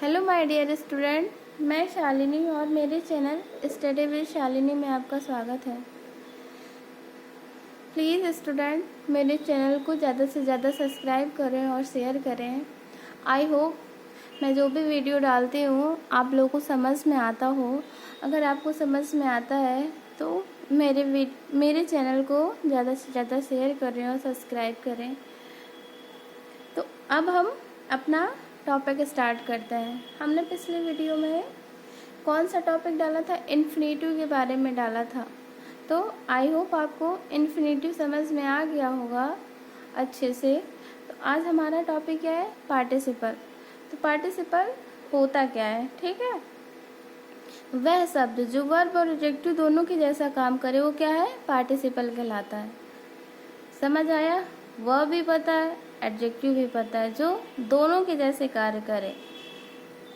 Hello my dear student, मैं शालिनी और मेरे चैनल स्टडी विद शालिनी में आपका स्वागत है। प्लीज़ स्टूडेंट मेरे चैनल को ज़्यादा से ज़्यादा सब्सक्राइब करें और शेयर करें। आई होप मैं जो भी वीडियो डालती हूँ आप लोगों को समझ में आता हो। अगर आपको समझ में आता है तो मेरे चैनल को ज़्यादा से ज़्यादा शेयर करें और सब्सक्राइब करें। तो अब हम अपना टॉपिक स्टार्ट करते हैं। हमने पिछले वीडियो में कौन सा टॉपिक डाला था? इन्फिनेटिव के बारे में डाला था। तो आई होप आपको इन्फिनेटिव समझ में आ गया होगा अच्छे से। तो आज हमारा टॉपिक क्या है? पार्टिसिपल। तो पार्टिसिपल होता क्या है? ठीक है, वह शब्द जो वर्ब और एडजेक्टिव दोनों के जैसा काम करे वो क्या है? पार्टिसिपल कहलाता है। समझ आया? वर्ब भी पता है, एडजेक्टिव भी पता है, जो दोनों के जैसे कार्य करे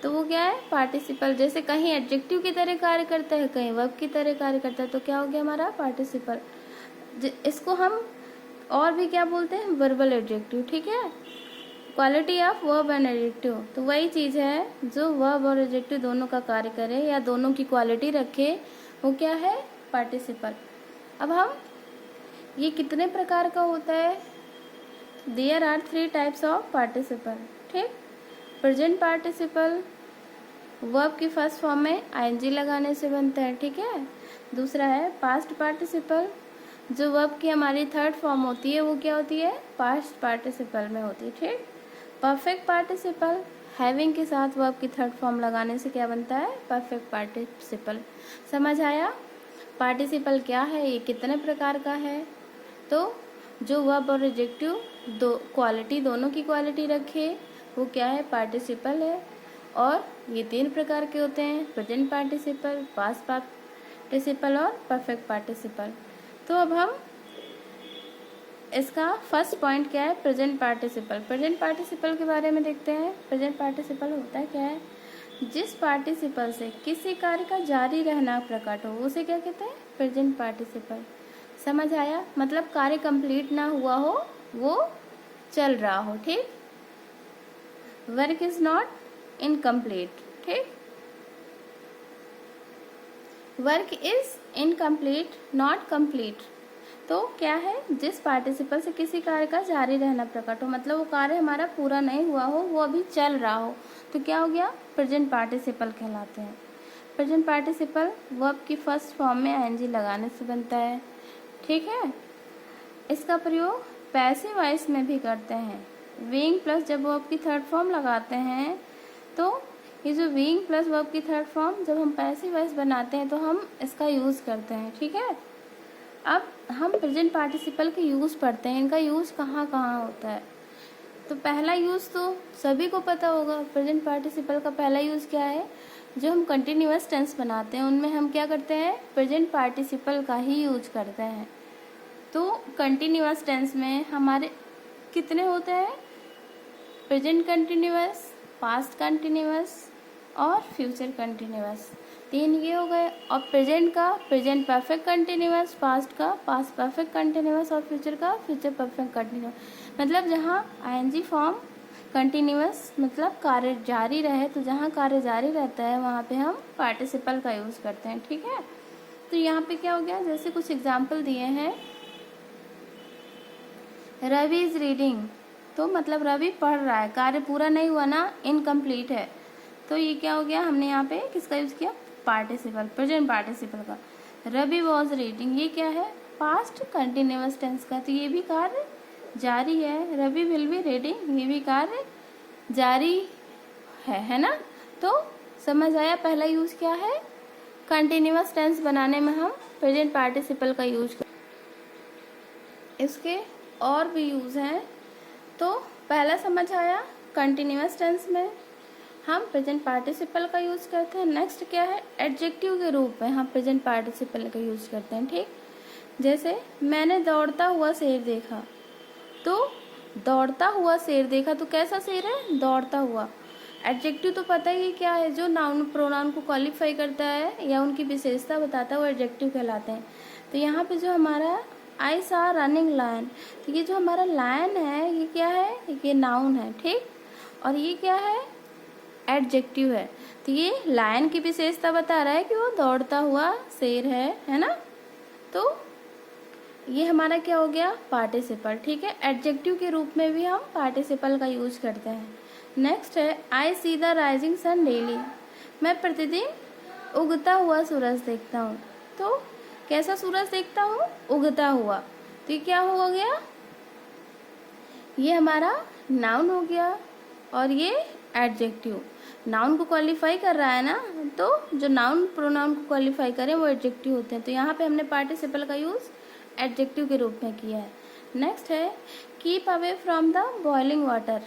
तो वो क्या है? पार्टिसिपल। जैसे कहीं एडजेक्टिव की तरह कार्य करता है, कहीं वर्ब की तरह कार्य करता है, तो क्या हो गया हमारा? पार्टिसिपल। इसको हम और भी क्या बोलते हैं? Verbal adjective. ठीक है, quality of verb and adjective. तो वही चीज़ है जो वर्ब और एडजेक्टिव दोनों का कार्य करे या दोनों की क्वालिटी रखे, वो क्या है? पार्टिसिपल। अब हम ये कितने प्रकार का होता है? There are 3 types of participle. ठीक, प्रेजेंट पार्टिसिपल वर्ब की फर्स्ट फॉर्म में आईएनजी लगाने से बनता है। ठीक है, दूसरा है पास्ट पार्टिसिपल, जो वर्ब की हमारी थर्ड फॉर्म होती है वो क्या होती है? पास्ट पार्टिसिपल में होती है। ठीक, परफेक्ट पार्टिसिपल हैविंग के साथ वर्ब की थर्ड फॉर्म लगाने से क्या बनता है? Perfect participle. समझ आया? पार्टिसिपल क्या है, ये कितने प्रकार का है? तो जो वर्ब और एडजेक्टिव क्वालिटी दोनों की क्वालिटी रखे वो क्या है? पार्टिसिपल है। और ये 3 प्रकार के होते हैं: प्रेजेंट पार्टिसिपल, पास्ट पार्टिसिपल और परफेक्ट पार्टिसिपल। तो अब हम इसका फर्स्ट पॉइंट क्या है? Present participle. प्रेजेंट पार्टिसिपल के बारे में देखते हैं। प्रेजेंट पार्टिसिपल होता है क्या है? जिस पार्टिसिपल से किसी कार्य का जारी रहना प्रकट हो उसे क्या कहते हैं? Present participle. समझ आया? मतलब कार्य कंप्लीट ना हुआ हो, वो चल रहा हो। ठीक, वर्क इज नॉट इनकम्प्लीट। ठीक, work is incomplete not complete. तो क्या है? जिस पार्टिसिपल से किसी कार्य का जारी रहना प्रकट हो, मतलब वो कार्य हमारा पूरा नहीं हुआ हो, वो अभी चल रहा हो, तो क्या हो गया? प्रेजेंट पार्टिसिपल कहलाते हैं। प्रेजेंट पार्टिसिपल वर्ब की फर्स्ट फॉर्म में आईएनजी लगाने से बनता है। ठीक है, इसका प्रयोग पैसिव वॉइस में भी करते हैं। बीइंग प्लस जब वर्ब की थर्ड फॉर्म लगाते हैं तो ये जो बीइंग प्लस वर्ब की थर्ड फॉर्म जब हम पैसिव वॉइस बनाते हैं तो हम इसका यूज़ करते हैं। ठीक है, अब हम प्रेजेंट पार्टिसिपल के यूज़ पढ़ते हैं। इनका यूज़ कहाँ कहाँ होता है? तो पहला यूज़ तो सभी को पता होगा। प्रेजेंट पार्टिसिपल का पहला यूज़ क्या है? जो हम कंटिन्यूअस टेंस बनाते हैं उनमें हम क्या करते हैं? प्रेजेंट पार्टिसिपल का ही यूज करते हैं। तो कंटिन्यूअस टेंस में हमारे कितने होते हैं? प्रेजेंट कंटिन्यूअस, पास्ट कंटिन्यूअस और फ्यूचर कंटिन्यूअस। 3 ये हो गए। और प्रेजेंट का प्रेजेंट परफेक्ट कंटिन्यूअस, पास्ट का पास्ट परफेक्ट कंटिन्यूअस और फ्यूचर का फ्यूचर परफेक्ट कंटिन्यूअस। मतलब जहाँ आईएनजी फॉर्म कंटिन्यूअस मतलब कार्य जारी रहे, तो जहाँ कार्य जारी रहता है वहाँ पे हम पार्टिसिपल का यूज़ करते हैं। ठीक है, तो यहाँ पे क्या हो गया? जैसे कुछ एग्जाम्पल दिए हैं, रवि इज रीडिंग, तो मतलब रवि पढ़ रहा है, कार्य पूरा नहीं हुआ ना, इनकम्प्लीट है। तो ये क्या हो गया? हमने यहाँ पे किसका यूज़ किया? पार्टिसिपल, प्रेजेंट पार्टिसिपल का। रवि वॉज रीडिंग, ये क्या है? पास्ट कंटिन्यूअस टेंस का, तो ये भी कार्य जारी है। रवि विल बी रीडिंग, ये भी कार्य जारी है ना? तो समझ आया पहला यूज़ क्या है? कंटिन्यूअस टेंस बनाने में हम प्रेजेंट पार्टिसिपल का यूज कर। इसके और भी यूज़ हैं। तो पहला समझ आया, कंटिन्यूअस टेंस में हम प्रेजेंट पार्टिसिपल का यूज़ करते हैं। नेक्स्ट क्या है? एडजेक्टिव के रूप में हम प्रेजेंट पार्टिसिपल का यूज़ करते हैं। ठीक, जैसे मैंने दौड़ता हुआ शेर देखा, तो दौड़ता हुआ शेर देखा, तो कैसा शेर है? दौड़ता हुआ। एडजेक्टिव तो पता ही क्या है? जो नाउन प्रोनाउन को क्वालिफाई करता है या उनकी विशेषता बताता है वो एडजेक्टिव कहलाते हैं। तो यहाँ पे जो हमारा आई सा रनिंग लायन, तो ये जो हमारा लायन है ये क्या है? ये नाउन है। ठीक, और ये क्या है? एडजेक्टिव है। तो ये लायन की विशेषता बता रहा है कि वो दौड़ता हुआ शेर है ना। तो ये हमारा क्या हो गया, पार्टिसिपल। ठीक है, एडजेक्टिव के रूप में भी हम पार्टिसिपल का यूज करते हैं। नेक्स्ट है I see the rising sun daily. मैं प्रतिदिन उगता हुआ सूरज देखता हूँ। तो कैसा सूरज देखता हूँ, उगता हुआ। तो ये क्या हो गया, ये हमारा नाउन हो गया और ये एडजेक्टिव। नाउन को क्वालिफाई कर रहा है ना, तो जो नाउन प्रोनाउन को क्वालिफाई करें वो एडजेक्टिव होते हैं। तो यहाँ पे हमने पार्टिसिपल का यूज़ एडजेक्टिव के रूप में किया है। नेक्स्ट है keep away from the boiling water.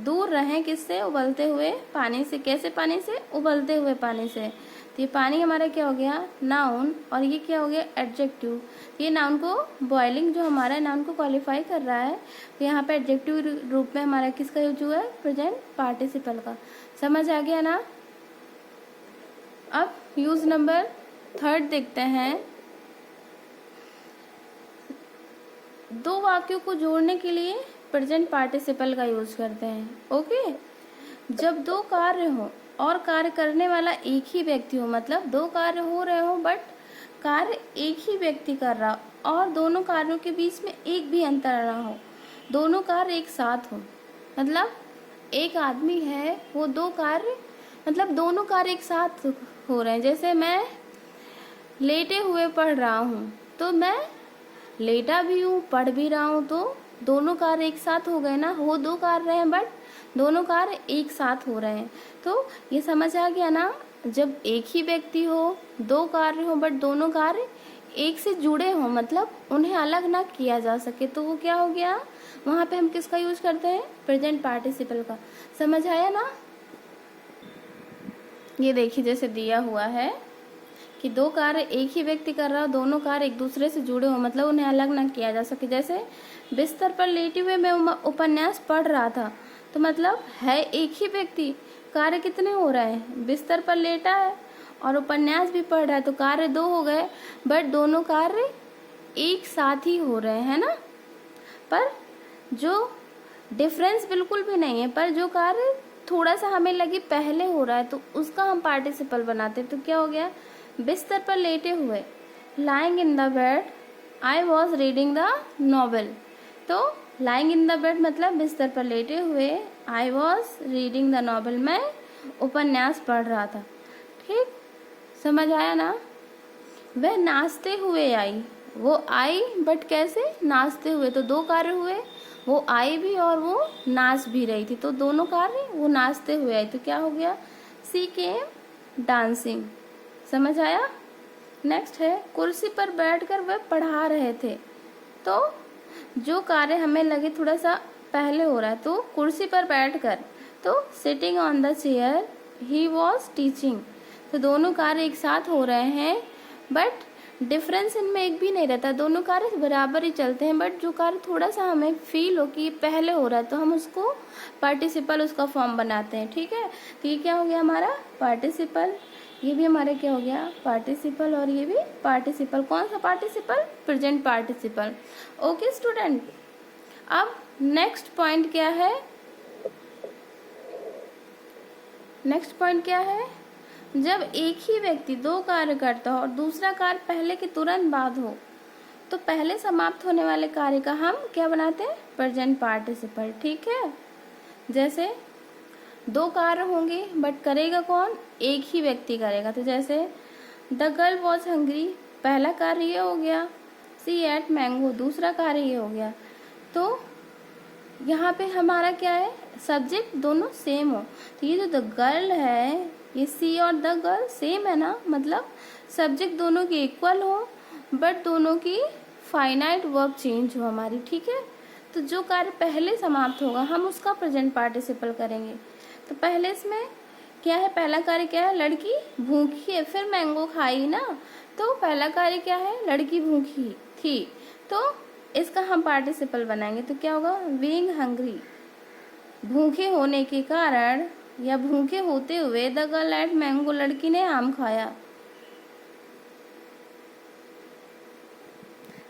दूर रहें किससे, उबलते हुए पानी से। कैसे पानी से, उबलते हुए पानी से। तो ये पानी हमारा क्या हो गया, नाउन, और ये क्या हो गया, एडजेक्टिव। ये नाउन को, बॉइलिंग जो हमारा नाउन को क्वालिफाई कर रहा है, तो यहाँ पे एडजेक्टिव रूप में हमारा किसका यूज हुआ है, प्रेजेंट पार्टिसिपल का। समझ आ गया ना। अब यूज नंबर 3 देखते हैं। दो वाक्यों को जोड़ने के लिए प्रेजेंट पार्टिसिपल का यूज करते हैं। ओके, जब दो कार्य हो और कार्य करने वाला एक ही व्यक्ति हो, मतलब दो कार्य हो रहे हो बट कार्य एक ही व्यक्ति कर रहा, और दोनों कार्यों के बीच में एक भी अंतर ना हो, दोनों कार्य एक साथ हो। मतलब एक आदमी है, वो दो कार्य, मतलब दोनों कार्य एक साथ हो रहे हैं। जैसे मैं लेटे हुए पढ़ रहा हूँ, तो मैं लेटा भी हूँ, पढ़ भी रहा हूँ, तो दोनों कार्य एक साथ हो गए ना। हो दो कार्य हैं बट दोनों कार्य एक साथ हो रहे हैं। तो ये समझ आ गया ना, जब एक ही व्यक्ति हो, दो कार्य हो बट दोनों कार्य एक से जुड़े हो, मतलब उन्हें अलग ना किया जा सके, तो वो क्या हो गया, वहाँ पे हम किसका यूज करते हैं, प्रेजेंट पार्टिसिपल का। समझ आया ना। ये देखिए जैसे दिया हुआ है कि दो कार्य एक ही व्यक्ति कर रहा हो, दोनों कार्य एक दूसरे से जुड़े हो, मतलब उन्हें अलग ना किया जा सके। जैसे बिस्तर पर लेटे हुए मैं उपन्यास पढ़ रहा था, तो मतलब है एक ही व्यक्ति, कार्य कितने हो रहे हैं, बिस्तर पर लेटा है और उपन्यास भी पढ़ रहा है, तो कार्य दो हो गए बट दोनों कार्य एक साथ ही हो रहे हैं ना। पर जो डिफरेंस बिल्कुल भी नहीं है, पर जो कार्य थोड़ा सा हमें लगे पहले हो रहा है, तो उसका हम पार्टिसिपल बनाते हैं। तो क्या हो गया, बिस्तर पर लेटे हुए, lying in the bed I was reading the novel. तो लाइंग इन द बेड मतलब बिस्तर पर लेटे हुए, I was reading the novel, मैं उपन्यास पढ़ रहा था। ठीक, समझ आया ना। वह नाचते हुए आई, वो आई बट कैसे, नाचते हुए। तो दो कार्य हुए, वो आई भी और वो नाच भी रही थी, तो दोनों कार्य, वो नाचते हुए आई, तो क्या हो गया, सी केम डांसिंग। समझ आया। नेक्स्ट है कुर्सी पर बैठकर वह पढ़ा रहे थे। तो जो कार्य हमें लगे थोड़ा सा पहले हो रहा है, तो कुर्सी पर बैठकर, तो sitting on the chair he was teaching. तो दोनों कार्य एक साथ हो रहे हैं बट डिफरेंस इनमें एक भी नहीं रहता, दोनों कार्य बराबर ही चलते हैं, बट जो कार्य थोड़ा सा हमें फील हो कि पहले हो रहा है, तो हम उसको पार्टिसिपल, उसका फॉर्म बनाते हैं। ठीक है, तो ये क्या हो गया हमारा पार्टिसिपल, ये भी हमारे क्या हो गया पार्टिसिपल, और ये भी पार्टिसिपल। कौन सा participle, present participle. Okay student, अब नेक्स्ट पॉइंट क्या है, नेक्स्ट पॉइंट क्या है, जब एक ही व्यक्ति दो कार्य करता हो और दूसरा कार्य पहले के तुरंत बाद हो, तो पहले समाप्त होने वाले कार्य का हम क्या बनाते हैं, प्रेजेंट पार्टिसिपल। ठीक है, जैसे दो कार्य होंगे बट करेगा कौन, एक ही व्यक्ति करेगा। तो जैसे द गर्ल वॉज हंग्री, पहला कार्य ये हो गया, सी एट मैंगो, दूसरा कार्य ये हो गया। तो यहाँ पे हमारा क्या है, सब्जेक्ट दोनों सेम हो, तो ये जो द गर्ल है, ये सी और द गर्ल सेम है ना, मतलब सब्जेक्ट दोनों की इक्वल हो बट दोनों की फाइनाइट वर्ब चेंज हो हमारी। ठीक है, तो जो कार्य पहले समाप्त होगा हम उसका प्रेजेंट पार्टिसिपल करेंगे। तो पहले इसमें क्या है, पहला कार्य क्या है, लड़की भूखी है, फिर मैंगो खाई ना, तो पहला कार्य क्या है, लड़की भूखी थी, तो इसका हम पार्टिसिपल बनाएंगे। तो क्या होगा, बीइंग हंग्री, भूखे होने के कारण या भूखे होते हुए, द गर्ल एट मैंगो, लड़की ने आम खाया।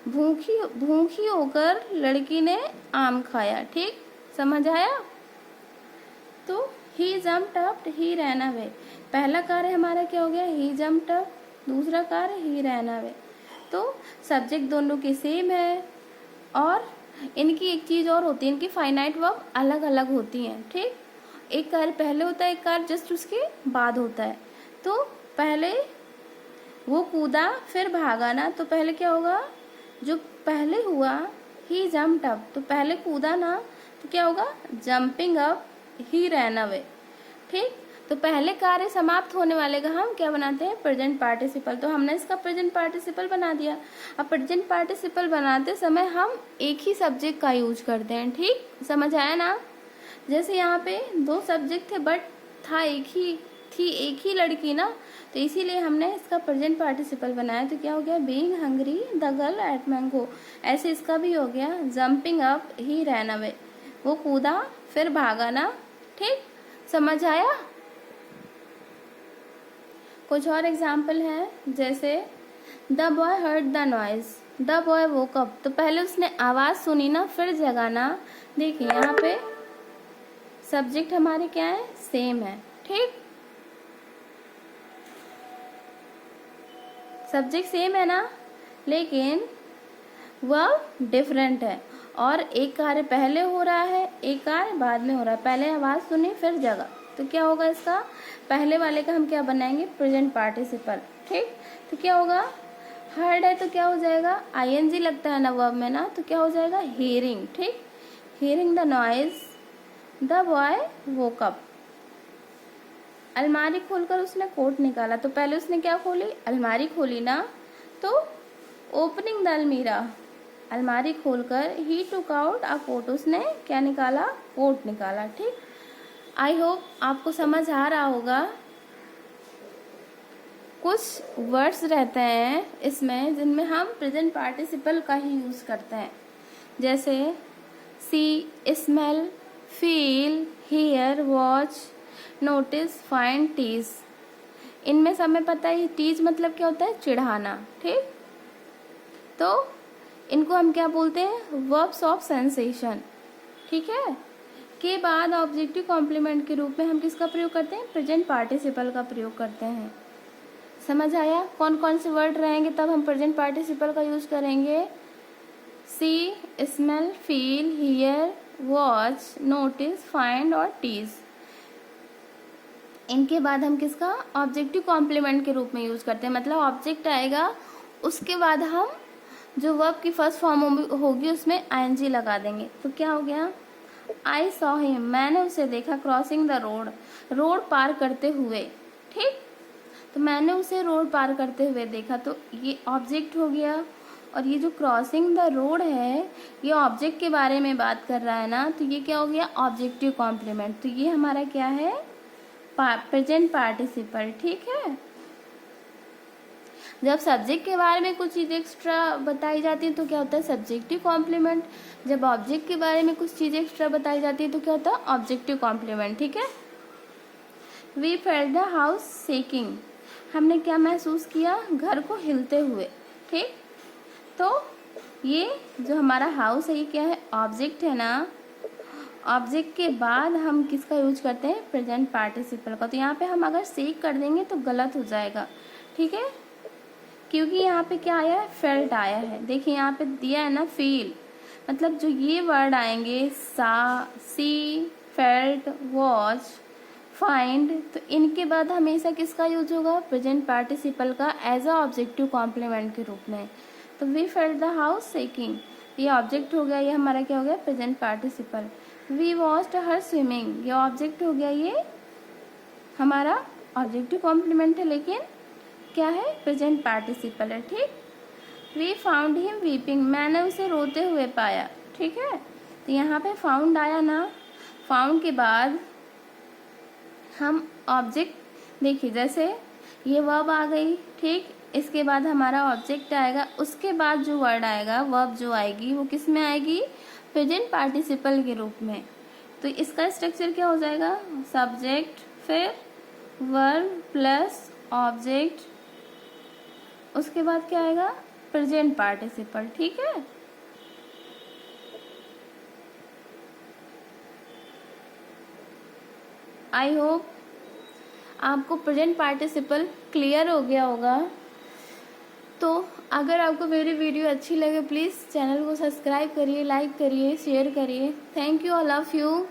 भूखी होकर लड़की ने आम खाया। ठीक, समझ आया। तो ही jumped up, he ran away. पहला कार्य हमारा क्या हो गया, ही जम्प्ड अप, दूसरा कार्य ही रैन अवे। तो सब्जेक्ट दोनों के सेम है और इनकी एक चीज़ और होती है, इनकी फाइनाइट वर्ब अलग अलग होती हैं। ठीक, एक कार्य पहले होता है, एक कार्य जस्ट उसके बाद होता है। तो पहले वो कूदा फिर भागा ना, तो पहले क्या होगा, जो पहले हुआ ही जम्प्ड अप, तो पहले कूदा ना तो क्या होगा, jumping up he ran away. ठीक, तो पहले कार्य समाप्त होने वाले का हम क्या बनाते हैं, प्रेजेंट पार्टिसिपल। तो हमने इसका प्रेजेंट पार्टिसिपल बना दिया। अब प्रेजेंट पार्टिसिपल बनाते समय हम एक ही सब्जेक्ट का यूज करते हैं। ठीक, समझ आया ना। जैसे यहाँ पे दो सब्जेक्ट थे बट था एक ही लड़की ना, तो इसीलिए हमने इसका प्रेजेंट पार्टिसिपल बनाया। तो क्या हो गया, being hungry the girl ate mango. ऐसे इसका भी हो गया, jumping up he ran away, वो कूदा फिर भागा ना। ठीक, समझ आया। कुछ और एग्जाम्पल है, जैसे the boy heard the noise, the boy woke up. तो पहले उसने आवाज सुनी ना, फिर जगा ना। देखिए यहाँ पे सब्जेक्ट हमारे क्या है, सेम है। ठीक, सब्जेक्ट सेम है ना, लेकिन वर्ब डिफरेंट है। और एक कार्य पहले हो रहा है, एक कार्य बाद में हो रहा है। पहले आवाज सुनी फिर जगा, तो क्या होगा, इसका पहले वाले का हम क्या बनाएंगे, प्रेजेंट पार्टिसिपल। ठीक, तो क्या होगा, हर्ड है तो क्या हो जाएगा, आईएनजी लगता है ना वर्ब में ना, तो क्या हो जाएगा, हियरिंग। ठीक, hearing the noise the boy woke up. अलमारी खोलकर उसने कोट निकाला, तो पहले उसने क्या खोली, अलमारी खोली ना, तो ओपनिंग द अलमीरा, अलमारी खोलकर ही टुक आउट अ कोट, उसने क्या निकाला, कोट निकाला। ठीक, आई होप आपको समझ आ रहा होगा। कुछ वर्ड्स रहते हैं इसमें जिनमें हम प्रेजेंट पार्टिसिपल का ही यूज करते हैं, जैसे see, smell, feel, hear, watch, notice, find, tease. इनमें सब में पता है टीज मतलब क्या होता है, चिढ़ाना। ठीक, तो इनको हम क्या बोलते हैं, वर्ब्स ऑफ सेंसेशन। ठीक है, के बाद ऑब्जेक्टिव कॉम्प्लीमेंट के रूप में हम किसका प्रयोग करते हैं, प्रेजेंट पार्टिसिपल का प्रयोग करते हैं। समझ आया, कौन कौन से वर्ड रहेंगे तब हम प्रेजेंट पार्टिसिपल का यूज करेंगे, see, smell, feel, hear, watch, notice, find और टीज। इनके बाद हम किसका ऑब्जेक्टिव कॉम्प्लीमेंट के रूप में यूज करते हैं, मतलब ऑब्जेक्ट आएगा उसके बाद हम जो वर्ब की फर्स्ट फॉर्म होगी उसमें आईएनजी लगा देंगे। तो क्या हो गया, आई सॉ हिम, मैंने उसे देखा, क्रॉसिंग द रोड, रोड पार करते हुए। ठीक, तो मैंने उसे रोड पार करते हुए देखा, तो ये ऑब्जेक्ट हो गया। और ये जो क्रॉसिंग द रोड है ये ऑब्जेक्ट के बारे में बात कर रहा है ना, तो ये क्या हो गया, ऑब्जेक्टिव कॉम्प्लीमेंट। तो ये हमारा क्या है, प्रेजेंट पार्टिसिपल। ठीक है, जब सब्जेक्ट के बारे में कुछ चीज़ एक्स्ट्रा बताई जाती है तो क्या होता है, सब्जेक्टिव कॉम्प्लीमेंट। जब ऑब्जेक्ट के बारे में कुछ चीज़ एक्स्ट्रा बताई जाती है तो क्या होता है, ऑब्जेक्टिव कॉम्प्लीमेंट। ठीक है, we felt the house shaking, हमने क्या महसूस किया, घर को हिलते हुए। ठीक, तो ये जो हमारा हाउस है ये क्या है, ऑब्जेक्ट है ना। ऑब्जेक्ट के बाद हम किसका यूज करते हैं, प्रेजेंट पार्टिसिपल का। तो यहाँ पे हम अगर शेक कर देंगे तो गलत हो जाएगा। ठीक है, क्योंकि यहाँ पे क्या आया है, फेल्ट आया है। देखिए यहाँ पे दिया है ना फील, मतलब जो ये वर्ड आएंगे सा, सी, फेल्ट, वॉच, फाइंड, तो इनके बाद हमेशा किसका यूज होगा, प्रेजेंट पार्टिसिपल का एज अ ऑब्जेक्टिव कॉम्प्लीमेंट के रूप में। तो we felt the house shaking, ये ऑब्जेक्ट हो गया, ये हमारा क्या हो गया, present participle. We watched her swimming, ये ऑब्जेक्ट हो गया, ये हमारा ऑब्जेक्टिव कॉम्प्लीमेंट है लेकिन क्या है, प्रेजेंट पार्टिसिपल है। ठीक, वी फाउंड हिम वीपिंग, मैंने उसे रोते हुए पाया। ठीक है, तो यहाँ पे फाउंड आया ना, फाउंड के बाद हम ऑब्जेक्ट, देखिए जैसे ये वर्ब आ गई। ठीक, इसके बाद हमारा ऑब्जेक्ट आएगा, उसके बाद जो वर्ड आएगा, वर्ब जो आएगी वो किस में आएगी, प्रेजेंट पार्टिसिपल के रूप में। तो इसका स्ट्रक्चर क्या हो जाएगा, सब्जेक्ट फिर वर्ब प्लस ऑब्जेक्ट, उसके बाद क्या आएगा, प्रेजेंट पार्टिसिपल। ठीक है, आई होप आपको प्रेजेंट पार्टिसिपल क्लियर हो गया होगा। तो अगर आपको मेरी वीडियो अच्छी लगे प्लीज़ चैनल को सब्सक्राइब करिए, लाइक करिए, शेयर करिए। Thank you, I love you.